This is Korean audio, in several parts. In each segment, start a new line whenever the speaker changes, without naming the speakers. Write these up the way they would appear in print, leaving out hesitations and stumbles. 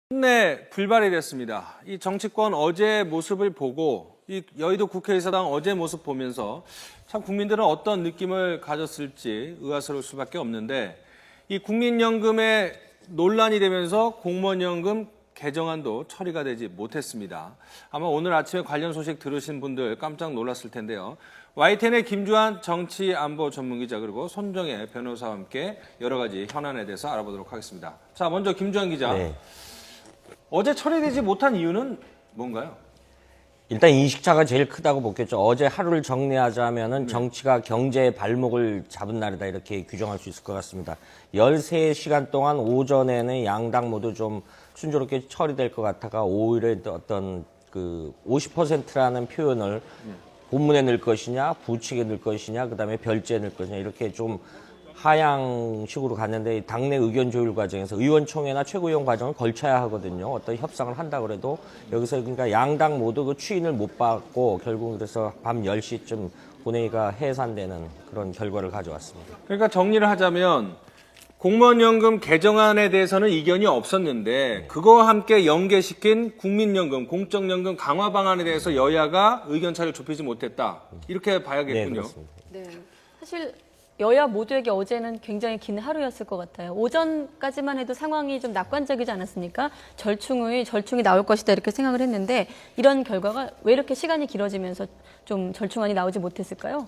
끝내 불발이 됐습니다. 이 정치권 어제 모습을 보고 이 여의도 국회의사당 어제 모습 보면서 참 국민들은 어떤 느낌을 가졌을지 의아스러울 수밖에 없는데 이 국민연금에 논란이 되면서 공무원연금 개정안도 처리가 되지 못했습니다. 아마 오늘 아침에 관련 소식 들으신 분들 깜짝 놀랐을 텐데요. YTN의 김주한 정치안보 전문기자 그리고 손정혜 변호사와 함께 여러 가지 현안에 대해서 알아보도록 하겠습니다. 자, 먼저 김주한 기자.
네.
어제 처리되지 못한 이유는 뭔가요?
일단 인식차가 제일 크다고 보겠죠. 어제 하루를 정리하자면은 정치가 경제의 발목을 잡은 날이다 이렇게 규정할 수 있을 것 같습니다. 13시간 동안 오전에는 양당 모두 좀 순조롭게 처리될 것 같다가 오히려 어떤 그 50%라는 표현을 본문에 넣을 것이냐, 부칙에 넣을 것이냐, 그다음에 별제에 넣을 것이냐 이렇게 좀 하향식으로 갔는데 당내 의견 조율 과정에서 의원총회나 최고위원 과정을 걸쳐야 하거든요. 어떤 협상을 한다 그래도 여기서 그러니까 양당 모두 그 추인을 못 받고 결국 그래서 밤 10시쯤 본회의가 해산되는 그런 결과를 가져왔습니다.
그러니까 정리를 하자면 공무원연금 개정안에 대해서는 이견이 없었는데 그거와 함께 연계시킨 국민연금, 공적연금 강화 방안에 대해서 여야가 의견차를 좁히지 못했다. 이렇게 봐야겠군요.
네, 그렇습니다.
네, 사실 여야 모두에게 어제는 굉장히 긴 하루였을 것 같아요. 오전까지만 해도 상황이 좀 낙관적이지 않았습니까? 절충이 나올 것이다 이렇게 생각을 했는데 이런 결과가 왜 이렇게 시간이 길어지면서 좀 절충안이 나오지 못했을까요?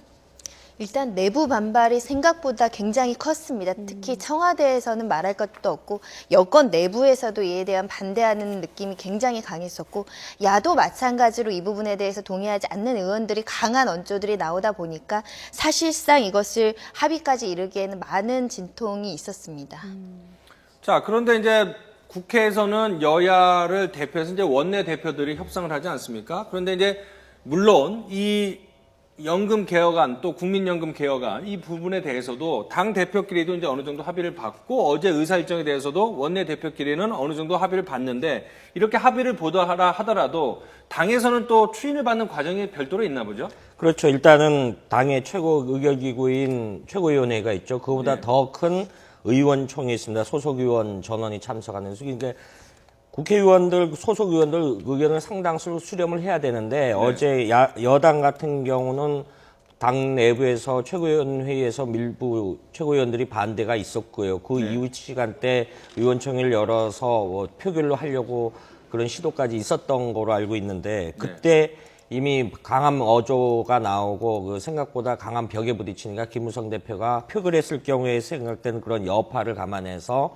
일단 내부 반발이 생각보다 굉장히 컸습니다. 특히 청와대에서는 말할 것도 없고 여권 내부에서도 이에 대한 반대하는 느낌이 굉장히 강했었고 야도 마찬가지로 이 부분에 대해서 동의하지 않는 의원들이 강한 언조들이 나오다 보니까 사실상 이것을 합의까지 이르기에는 많은 진통이 있었습니다.
자, 그런데 이제 국회에서는 여야를 대표해서 이제 원내 대표들이 협상을 하지 않습니까? 그런데 이제 물론 이 연금 개혁안 또 국민연금 개혁안 이 부분에 대해서도 당 대표끼리도 이제 어느 정도 합의를 받고 어제 의사 일정에 대해서도 원내 대표끼리는 어느 정도 합의를 받는데 이렇게 합의를 보도하라 하더라도 당에서는 또 추인을 받는 과정이 별도로 있나 보죠?
그렇죠. 일단은 당의 최고 의결기구인 최고위원회가 있죠. 그보다
네.
더 큰 의원총회 있습니다. 소속의원 전원이 참석하는 그러니까 국회의원들, 소속 의원들 의견을 상당수 수렴을 해야 되는데 어제 여당 같은 경우는 당 내부에서 최고위원 회의에서 일부 최고위원들이 반대가 있었고요. 그 이후 시간대 의원총회를 열어서 뭐 표결로 하려고 그런 시도까지 있었던 거로 알고 있는데 그때 이미 강한 어조가 나오고 그 생각보다 강한 벽에 부딪히니까 김무성 대표가 표결했을 경우에 생각되는 그런 여파를 감안해서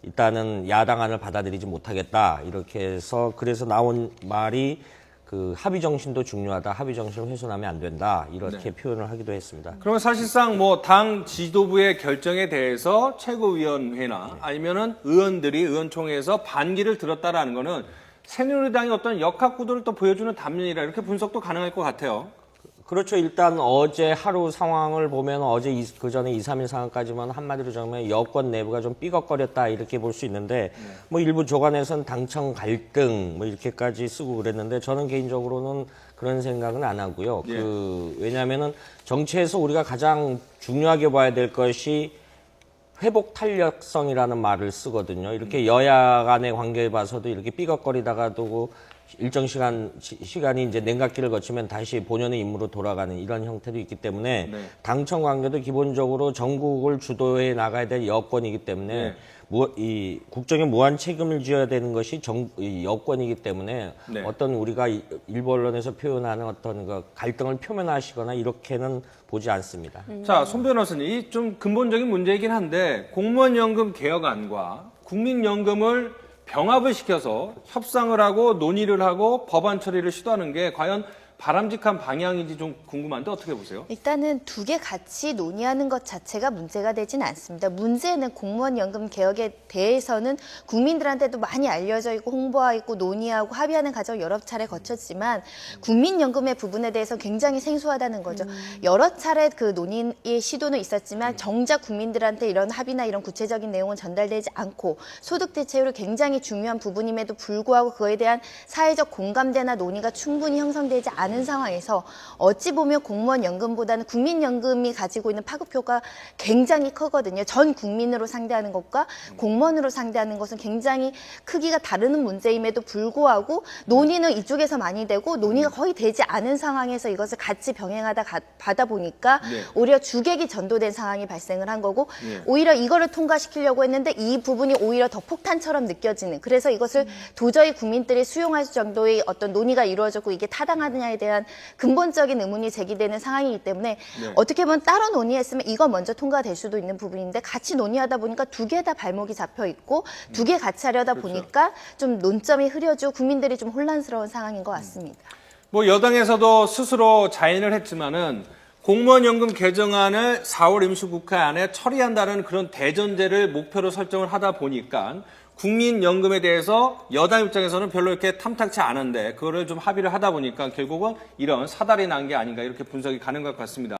일단은 야당안을 받아들이지 못하겠다 이렇게 해서 그래서 나온 말이 그 합의 정신도 중요하다. 합의 정신을 훼손하면 안 된다. 이렇게 표현을 하기도 했습니다.
그러면 사실상 뭐 당 지도부의 결정에 대해서 최고위원회나 아니면은 의원들이 의원총회에서 반기를 들었다라는 거는 새누리당의 어떤 역학구도를 또 보여주는 단면이라 이렇게 분석도 가능할 것 같아요.
그렇죠. 일단 어제 하루 상황을 보면 어제 그 전에 2, 3일 상황까지만 한마디로 정말 여권 내부가 좀 삐걱거렸다 이렇게 볼 수 있는데 뭐 일부 조간에서는 당청 갈등 뭐 이렇게까지 쓰고 그랬는데 저는 개인적으로는 그런 생각은 안 하고요. 왜냐하면은 정치에서 우리가 가장 중요하게 봐야 될 것이 회복 탄력성이라는 말을 쓰거든요. 이렇게 여야 간의 관계를 봐서도 이렇게 삐걱거리다가도 일정 시간이 이제 냉각기를 거치면 다시 본연의 임무로 돌아가는 이런 형태도 있기 때문에 당청 관계도 기본적으로 전국을 주도해 나가야 될 여건이기 때문에 이 국정에 무한 책임을 져야 되는 것이 이 여건이기 때문에 어떤 우리가 일부 언론에서 표현하는 어떤 그 갈등을 표면화하시거나 이렇게는 보지 않습니다.
자, 손 변호사님, 이 좀 근본적인 문제이긴 한데 공무원연금 개혁안과 국민연금을 병합을 시켜서 협상을 하고 논의를 하고 법안 처리를 시도하는 게 과연 바람직한 방향인지 좀 궁금한데 어떻게 보세요?
일단은 두 개 같이 논의하는 것 자체가 문제가 되진 않습니다. 문제는 공무원연금 개혁에 대해서는 국민들한테도 많이 알려져 있고 홍보하고 논의하고 합의하는 과정 여러 차례 거쳤지만 국민연금의 부분에 대해서 굉장히 생소하다는 거죠. 여러 차례 그 논의의 시도는 있었지만 정작 국민들한테 이런 합의나 이런 구체적인 내용은 전달되지 않고 소득 대체율이 굉장히 중요한 부분임에도 불구하고 그에 대한 사회적 공감대나 논의가 충분히 형성되지 않은 않은 상황에서 어찌 보면 공무원 연금보다는 국민연금이 가지고 있는 파급효가 굉장히 크거든요. 전 국민으로 상대하는 것과 공무원으로 상대하는 것은 굉장히 크기가 다른 문제임에도 불구하고 논의는 이쪽에서 많이 되고 논의가 거의 되지 않은 상황에서 이것을 같이 병행하다 받아 보니까
네.
오히려 주객이 전도된 상황이 발생을 한 거고
네.
오히려 이거를 통과시키려고 했는데 이 부분이 오히려 더 폭탄처럼 느껴지는 그래서 이것을 도저히 국민들이 수용할 정도의 어떤 논의가 이루어졌고 이게 타당하느냐에 대한 근본적인 의문이 제기되는 상황이기 때문에
네.
어떻게 보면 따로 논의했으면 이거 먼저 통과될 수도 있는 부분인데 같이 논의하다 보니까 두 개 다 발목이 잡혀 있고 두 개 같이 하려다
그렇죠.
보니까 좀 논점이 흐려지고 국민들이 좀 혼란스러운 상황인 것 같습니다.
뭐 여당에서도 스스로 자인을 했지만은 공무원연금 개정안을 4월 임시국회 안에 처리한다는 그런 대전제를 목표로 설정을 하다 보니까 국민연금에 대해서 여당 입장에서는 별로 이렇게 탐탁치 않은데 그거를 좀 합의를 하다 보니까 결국은 이런 사달이 난 게 아닌가 이렇게 분석이 가는 것 같습니다.